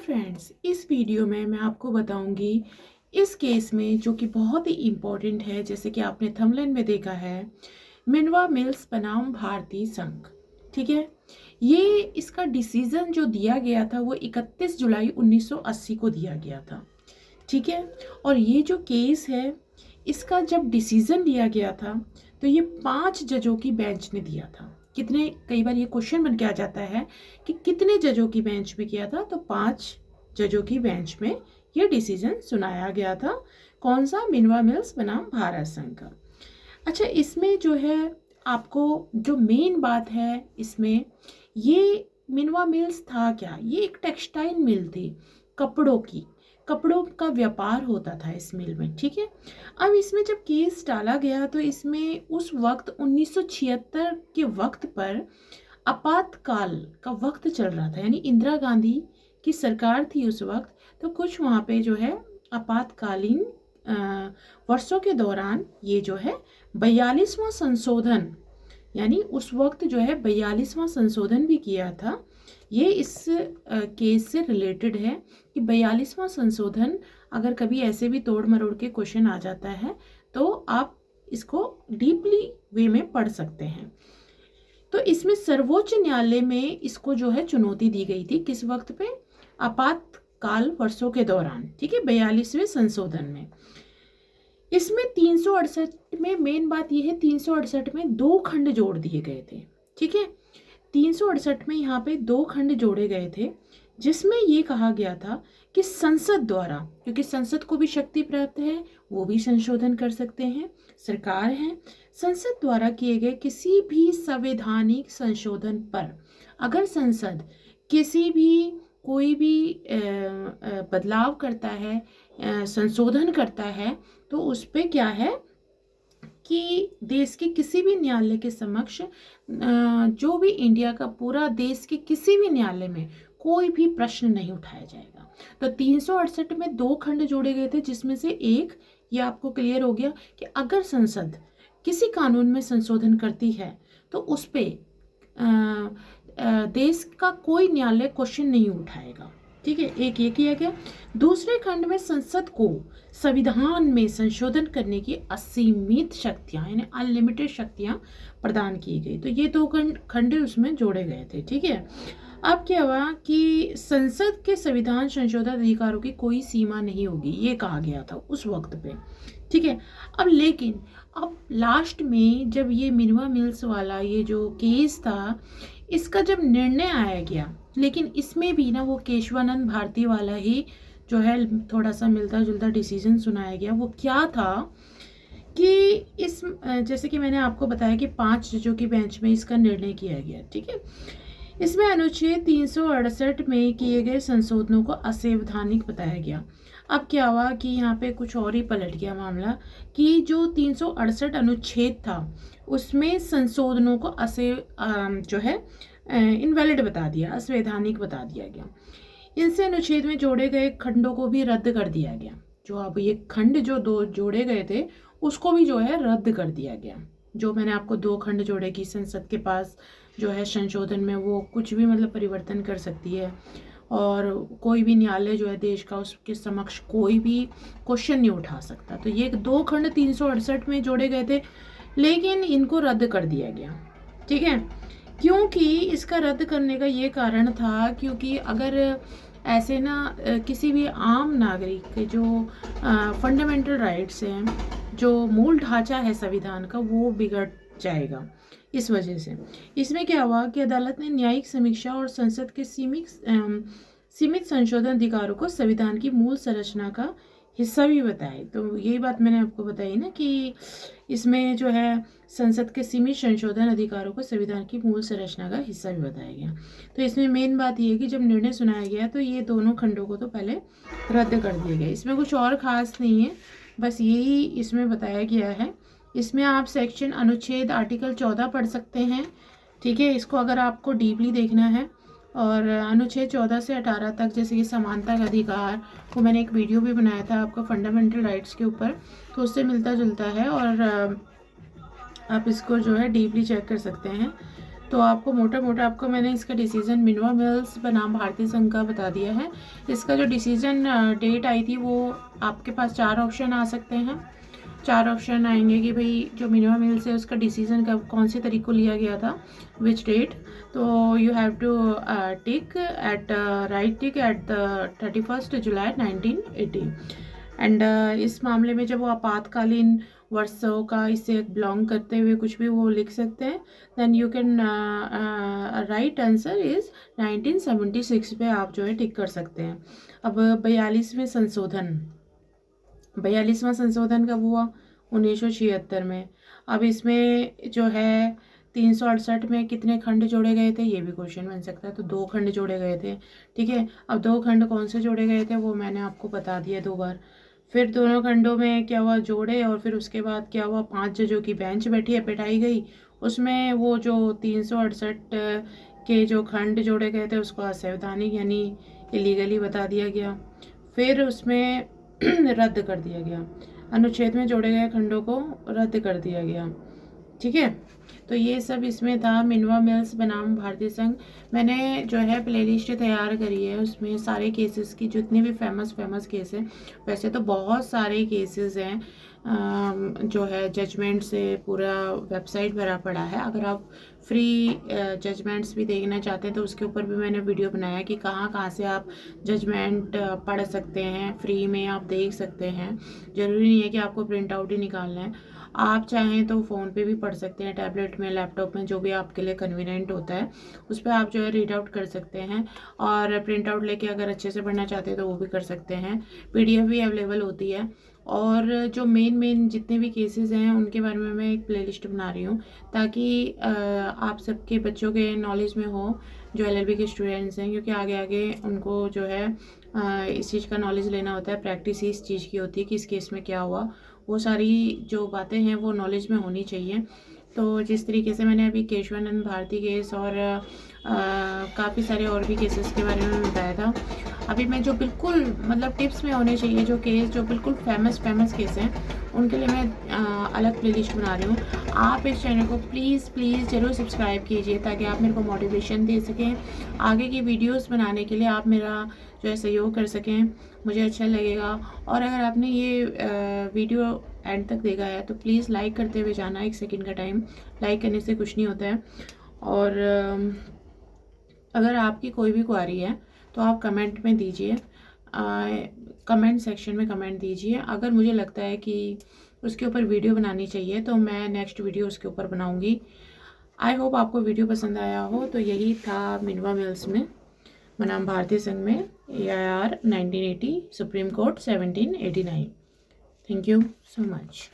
Friends, इस video में मैं आपको बताऊंगी इस केस में जो कि बहुत ही इम्पोर्टेंट है। जैसे कि आपने थंबनेल में देखा है, मिनर्वा मिल्स बनाम भारतीय संघ। ठीक है, ये इसका डिसीजन जो दिया गया था वो 31 जुलाई 1980 को दिया गया था। ठीक है, और ये जो केस है इसका जब डिसीजन दिया गया था तो ये 5 जजों की बेंच ने दिया था। कितने, कई बार ये क्वेश्चन बन के आ जाता है कि कितने जजों की बेंच में किया था, तो 5 जजों की बेंच में ये डिसीजन सुनाया गया था। कौन सा? मिनर्वा मिल्स बनाम भारत संघ का। अच्छा, इसमें जो है आपको जो मेन बात है इसमें, ये मिनर्वा मिल्स था क्या? ये एक टेक्सटाइल मिल थी, कपड़ों का व्यापार होता था इस मिल में। ठीक है, अब इसमें जब केस डाला गया तो इसमें उस वक्त 1976 के वक्त पर आपातकाल का वक्त चल रहा था, यानी इंदिरा गांधी की सरकार थी उस वक्त। तो कुछ वहाँ पे जो है आपातकालीन वर्षों के दौरान ये जो है 42वां संशोधन, यानी उस वक्त जो है 42वां संशोधन भी किया था। ये इस केस से रिलेटेड है कि 42वां संशोधन अगर कभी ऐसे भी तोड़ मरोड़ के क्वेश्चन आ जाता है तो आप इसको डीपली वे में पढ़ सकते हैं। तो इसमें सर्वोच्च न्यायालय में इसको जो है चुनौती दी गई थी। किस वक्त पे? आपातकाल वर्षों के दौरान। ठीक है, 42वें संशोधन में। इसमें 368 में मेन बात यह है, 368 में 2 खंड जोड़ दिए गए थे। ठीक है, 368 में यहाँ पे 2 खंड जोड़े गए थे जिसमें ये कहा गया था कि संसद द्वारा, क्योंकि संसद को भी शक्ति प्राप्त है, वो भी संशोधन कर सकते हैं, सरकार है, संसद द्वारा किए गए किसी भी संवैधानिक संशोधन पर अगर संसद किसी भी कोई भी बदलाव करता है, संशोधन करता है, तो उस पर क्या है कि देश के किसी भी न्यायालय के समक्ष, जो भी इंडिया का पूरा देश के किसी भी न्यायालय में कोई भी प्रश्न नहीं उठाया जाएगा। तो 368 में 2 खंड जोड़े गए थे जिसमें से एक, ये आपको क्लियर हो गया कि अगर संसद किसी कानून में संशोधन करती है तो उस पर देश का कोई न्यायालय क्वेश्चन नहीं उठाएगा। ठीक है, एक ये किया गया। दूसरे खंड में संसद को संविधान में संशोधन करने की असीमित शक्तियां, यानी अनलिमिटेड शक्तियां प्रदान की गई। तो ये 2 खंड उसमें जोड़े गए थे। ठीक है, अब क्या हुआ कि संसद के संविधान संशोधन अधिकारों की कोई सीमा नहीं होगी, ये कहा गया था उस वक्त पे। ठीक है, अब लेकिन अब लास्ट में जब ये मिनर्वा मिल्स वाला ये जो केस था, इसका जब निर्णय आया गया, लेकिन इसमें भी ना वो केशवानंद भारती वाला ही जो है थोड़ा सा मिलता जुलता डिसीजन सुनाया गया। वो क्या था कि इस, जैसे कि मैंने आपको बताया कि 5 जजों की बेंच में इसका निर्णय किया गया। ठीक है, इसमें अनुच्छेद 368 में किए गए संशोधनों को असंवैधानिक बताया गया। अब क्या हुआ कि यहाँ पे कुछ और ही पलट गया मामला कि जो 368 अनुच्छेद था उसमें संशोधनों को जो है इनवैलिड बता दिया, असंवैधानिक बता दिया गया। इनसे अनुच्छेद में जोड़े गए खंडों को भी रद्द कर दिया गया। जो अब ये खंड जो 2 जोड़े गए थे उसको भी जो है रद्द कर दिया गया। जो मैंने आपको 2 खंड जोड़े कि संसद के पास जो है संशोधन में वो कुछ भी मतलब परिवर्तन कर सकती है और कोई भी न्यायालय जो है देश का उसके समक्ष कोई भी क्वेश्चन नहीं उठा सकता। तो ये 2 खंड 368 में जोड़े गए थे, लेकिन इनको रद्द कर दिया गया। ठीक है, क्योंकि इसका रद्द करने का ये कारण था क्योंकि अगर ऐसे ना किसी भी आम नागरिक के जो फंडामेंटल राइट्स हैं, जो मूल ढांचा है संविधान का, वो बिगड़ जाएगा। इस वजह से इसमें क्या हुआ कि अदालत ने न्यायिक समीक्षा और संसद के सीमित संशोधन अधिकारों को संविधान की मूल संरचना का हिस्सा भी बताए। तो यही बात मैंने आपको बताई ना कि इसमें जो है संसद के सीमित संशोधन अधिकारों को संविधान की मूल संरचना का हिस्सा भी बताया गया। तो इसमें मेन बात ये है कि जब निर्णय सुनाया गया तो ये दोनों खंडों को तो पहले रद्द कर दिया गया। इसमें कुछ और खास नहीं है, बस यही इसमें बताया गया है। इसमें आप सेक्शन अनुच्छेद आर्टिकल 14 पढ़ सकते हैं। ठीक है, इसको अगर आपको डीपली देखना है, और अनुच्छेद 14 से 18 तक जैसे कि समानता का अधिकार, वो मैंने एक वीडियो भी बनाया था आपका फंडामेंटल राइट्स के ऊपर, तो उससे मिलता जुलता है और आप इसको जो है डीपली चेक कर सकते हैं। तो आपको मोटा मोटा आपको मैंने इसका डिसीज़न मिनर्वा मिल्स बनाम भारतीय संघ का बता दिया है। इसका जो डिसीज़न डेट आई थी वो आपके पास 4 ऑप्शन आ सकते हैं। 4 ऑप्शन आएंगे कि भाई जो मिनर्वा मिल्स है उसका डिसीज़न कब कौन से तारीख को लिया गया था, विच डेट। तो you have to tick at right tick at the 31 July 1980। And इस मामले में जब वो आपातकालीन वर्षों का इससे बिलोंग करते हुए कुछ भी वो लिख सकते हैं, then you can write answer is 1976 पे आप जो है टिक कर सकते हैं। अब 42वां संशोधन कब हुआ? 1976 में। अब इसमें जो है 368 में कितने खंड जोड़े गए थे, ये भी क्वेश्चन बन सकता है। तो 2 खंड जोड़े गए थे, ठीक है। अब 2 खंड कौन से जोड़े गए थे वो मैंने आपको बता दिया 2 बार। फिर दोनों खंडों में क्या हुआ, जोड़े, और फिर उसके बाद क्या हुआ, 5 जजों की बेंच बैठी है, बैठाई गई। उसमें वो जो 368 के जो खंड जोड़े गए थे उसको असंवैधानिक यानी इलीगली बता दिया गया। फिर उसमें रद्द कर दिया गया, अनुच्छेद में जोड़े गए खंडों को रद्द कर दिया गया, ठीक है। तो ये सब इसमें था, मिनर्वा मिल्स बनाम भारतीय संघ। मैंने जो है प्लेलिस्ट तैयार करी है, उसमें सारे केसेस की जितने भी फेमस केस हैं, वैसे तो बहुत सारे केसेस हैं जो है जजमेंट से पूरा वेबसाइट भरा पड़ा है। अगर आप फ्री जजमेंट्स भी देखना चाहते हैं तो उसके ऊपर भी मैंने वीडियो बनाया कि कहाँ कहाँ से आप जजमेंट पढ़ सकते हैं, फ्री में आप देख सकते हैं। ज़रूरी नहीं है कि आपको प्रिंट आउट ही निकालना है, आप चाहें तो फ़ोन पे भी पढ़ सकते हैं, टैबलेट में, लैपटॉप में, जो भी आपके लिए कन्वीनियंट होता है उस पर आप जो है रीड आउट कर सकते हैं। और प्रिंट आउट लेके अगर अच्छे से पढ़ना चाहते हैं तो वो भी कर सकते हैं। पीडीएफ भी अवेलेबल होती है। और जो मेन जितने भी केसेस हैं उनके बारे में मैं एक प्लेलिस्ट बना रही हूँ ताकि आप सबके बच्चों के नॉलेज में हो, जो एलएलबी के स्टूडेंट्स हैं, क्योंकि आगे आगे उनको जो है इस चीज़ का नॉलेज लेना होता है। प्रैक्टिस ही इस चीज़ की होती है कि इस केस में क्या हुआ, वो सारी जो बातें हैं वो नॉलेज में होनी चाहिए। तो जिस तरीके से मैंने अभी केशवानंद भारती केस और काफ़ी सारे और भी केसेस के बारे में बताया था, अभी मैं जो बिल्कुल मतलब टिप्स में होने चाहिए जो केस जो बिल्कुल फेमस केस हैं उनके लिए मैं अलग प्लेलिस्ट बना रही हूँ। आप इस चैनल को प्लीज़ ज़रूर सब्सक्राइब कीजिए ताकि आप मेरे को मोटिवेशन दे सकें आगे की वीडियोस बनाने के लिए, आप मेरा जो है सहयोग कर सकें, मुझे अच्छा लगेगा। और अगर आपने ये वीडियो एंड तक देखा है तो प्लीज़ लाइक करते हुए जाना, 1 सेकंड का टाइम, लाइक करने से कुछ नहीं होता है। और अगर आपकी कोई भी क्वेरी है तो आप कमेंट में दीजिए, कमेंट सेक्शन में कमेंट दीजिए। अगर मुझे लगता है कि उसके ऊपर वीडियो बनानी चाहिए तो मैं नेक्स्ट वीडियो उसके ऊपर बनाऊंगी। आई होप आपको वीडियो पसंद आया हो। तो यही था मिनर्वा मिल्स में बनाम भारतीय संघ में AIR 1980, supreme court 1789। Thank you so much.